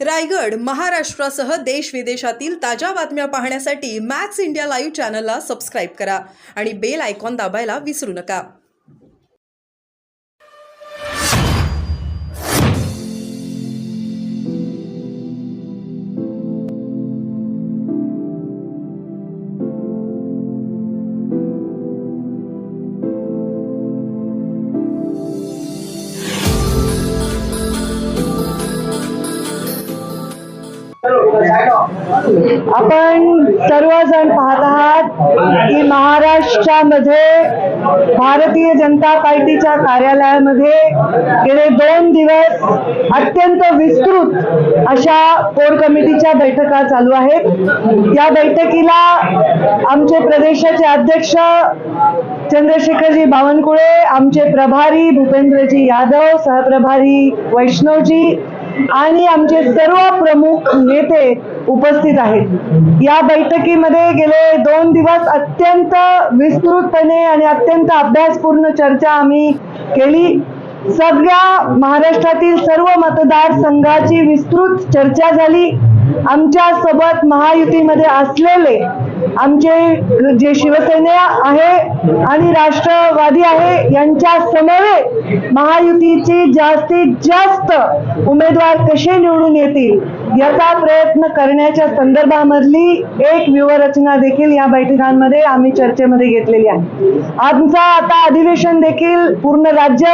रायगड, महाराष्ट्रासह देश विदेशातील ताज्या बातम्या पाहण्यासाठी मॅक्स इंडिया लाईव्ह चॅनलला सबस्क्राईब करा आणि बेल आयकॉन दाबायला विसरू नका. आपण सर्वजण पाहत आहात की महाराष्ट्रामध्ये भारतीय जनता पार्टीच्या कार्यालयामध्ये गेले 2 दिवस अत्यंत विस्तृत अशा कोर कमिटीच्या बैठका चालू आहेत. या बैठकीला आमचे प्रदेशाचे अध्यक्ष चंद्रशेखरजी बावनकुळे, आमचे प्रभारी भूपेंद्रजी यादव, सहप्रभारी वैष्णवजी आणि आमचे सर्व प्रमुख नेते उपस्थित आहेत. या बैठकीमध्ये गेले 2 दिवस अत्यंत विस्तृतपणे आणि अत्यंत अभ्यासपूर्ण चर्चा आम्ही केली. सगळ्या महाराष्ट्रातील सर्व मतदारसंघाची विस्तृत चर्चा झाली. आमच्या सोबत महायुतीमध्ये असलेले आमचे जे शिवसेना आहे आणि राष्ट्रवादी आहे यांच्या समवेत महायुतीची जास्तीत जास्त उमेदवार कसे निवडून येतील याचा प्रयत्न करण्याच्या संदर्भामधली एक व्यूहरचना देखील या बैठकांमध्ये आम्ही चर्चेमध्ये घेतलेली आहे. आमचा आता अधिवेशन देखील पूर्ण राज्य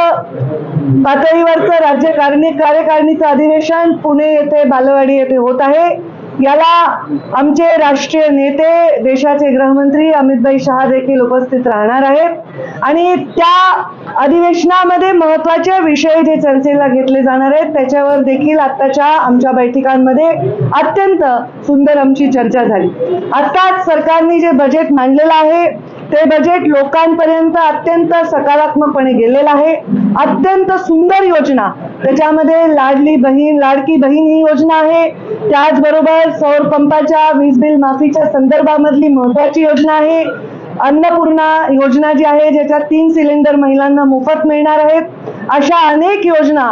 पातळीवरचं राज्य कार्यकारिणीचं अधिवेशन पुणे येथे बालेवाडी येथे होत आहे. याला आमचे राष्ट्रीय नेते देशाचे गृहमंत्री अमितभाई शहा देखील उपस्थित राहणार आहेत आणि त्या अधिवेशनामध्ये महत्त्वाचे विषय जे चर्चेला घेतले जाणार आहेत त्याच्यावर देखील आत्ताच्या आमच्या बैठकांमध्ये अत्यंत सुंदर आमची चर्चा झाली. आत्ताच सरकारने जे बजेट मांडलेलं आहे ते बजेट लोकांपर्यंत अत्यंत सकारात्मकपणे गेलेलं आहे. अत्यंत सुंदर योजना त्याच्यामध्ये लाडकी बहीण ही योजना आहे. त्याचबरोबर सौर पंपाच्या वीज बिल माफीच्या संदर्भामधली महत्त्वाची योजना आहे. अन्नपूर्णा योजना जी आहे ज्याच्यात 3 सिलेंडर महिलांना मोफत मिळणार आहेत. अशा अनेक योजना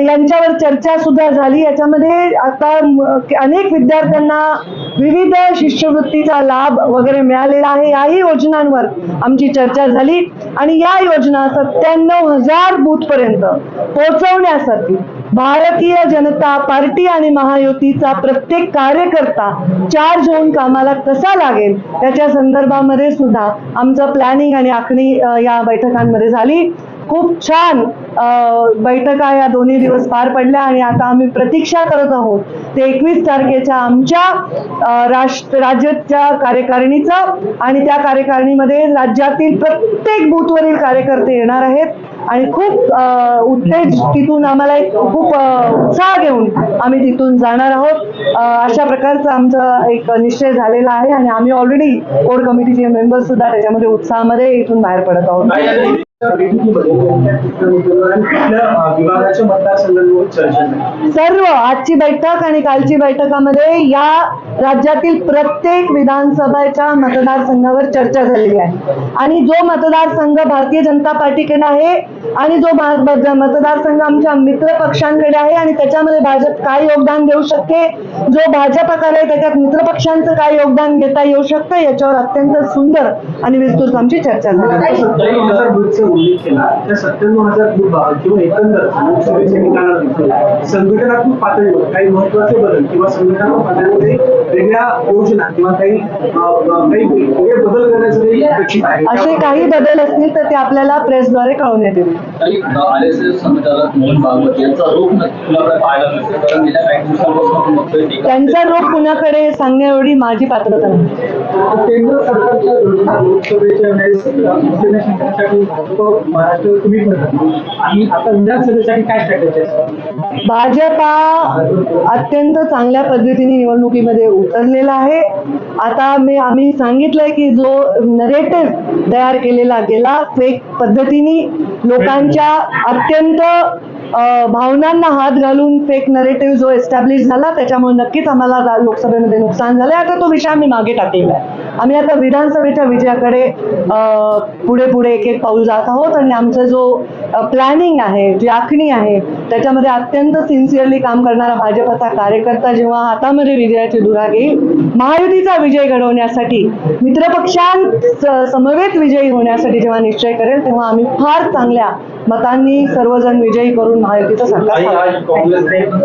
यांच्यावर चर्चा सुद्धा झाली. याच्यामध्ये आता अनेक विद्यार्थ्यांना विविध शिष्यवृत्तीचा लाभ वगैरे मिळालेला आहे. याही योजनांवर आमची चर्चा झाली आणि या योजना 97,000 बूथ पर्यंत पोहोचवण्यासाठी भारतीय जनता पार्टी आणि महायुतीचा प्रत्येक कार्यकर्ता चार्ज होऊन कामाला कसा लागेल त्याच्या संदर्भामध्ये सुद्धा आमचं प्लॅनिंग आणि आखणी या बैठकांमध्ये झाली. खूप छान बैठका या 2 दिवस पार पडल्या आणि आता आम्ही प्रतीक्षा करत आहोत ते 21 तारखेच्या आमच्या राज्याच्या कार्यकारिणीचं आणि त्या कार्यकारिणीमध्ये राज्यातील प्रत्येक बूथवरील कार्यकर्ते येणार आहेत आणि खूप तिथून आम्हाला खूप उत्साह घेऊन आम्ही तिथून जाणार आहोत. अशा प्रकारचा आमचा एक निश्चय झालेला आहे आणि आम्ही ऑलरेडी कोर कमिटीचे मेंबर सुद्धा त्याच्यामध्ये उत्साहामध्ये इथून बाहेर पडत आहोत. सर्व आजची बैठक आणि कालची बैठकामध्ये या राज्यातील प्रत्येक विधानसभेच्या मतदारसंघावर चर्चा झालेली आहे आणि जो मतदारसंघ भारतीय जनता पार्टीकडे आहे आणि जो मतदारसंघ आमच्या मित्र पक्षांकडे आहे आणि त्याच्यामध्ये भाजप काय योगदान देऊ शकते, जो भाजपकडे त्याच्यात मित्र पक्षांचं काय योगदान घेता येऊ शकतं याच्यावर अत्यंत सुंदर आणि विस्तृत आमची चर्चा झाली. उल्लेख केला त्या 97,000 किंवा एकंदर संघटनात्मक पातळीवर काही महत्वाचे बदल किंवा संघटनात्मक पातळीमध्ये वेगळ्या योजना किंवा काही वेगळे बदल करण्यासाठी अपेक्षित आहे. असे काही बदल असतील तर ते आपल्याला प्रेसद्वारे कळवण्यात येतील. त्यांचा रोख कुणाकडे सांगण्या एवढी माझी पात्रता नाही. केंद्र सरकारच्या लोकसभेच्या महाराष्ट्र तुम्ही आणि आता विधानसभेसाठी काय स्ट्रॅटेजी आहे? भाजपा अत्यंत चांगल्या पद्धतीने निवडणुकीमध्ये उतरलेला आहे. आता आम्ही सांगितलंय की जो नरेटिव्ह तयार केलेला गेला फेक पद्धतीने लोकांच्या अत्यंत भावनांना हात घालून फेक नरेटिव्ह जो एस्टॅब्लिश झाला त्याच्यामुळे नक्कीच आम्हाला लोकसभेमध्ये नुकसान झालंय. आता तो विषय आम्ही मागे टाकलेला आहे. आम्ही आता विधानसभेच्या विजयाकडे पुढे पुढे एक एक पाऊल जात आहोत आणि आमचा जो प्लॅनिंग आहे, जी आखणी आहे, त्याच्यामध्ये अत्यंत सिन्सिअरली काम करणारा भाजपचा कार्यकर्ता जेव्हा हातामध्ये विजयाची धुरा घेईल, महायुतीचा विजय घडवण्यासाठी, मित्रपक्षांसमवेत विजयी होण्यासाठी जेव्हा निश्चय करेल तेव्हा आम्ही फार चांगल्या मतांनी सर्वजण विजयी करून महायुतीचं सरकार स्थापन करू.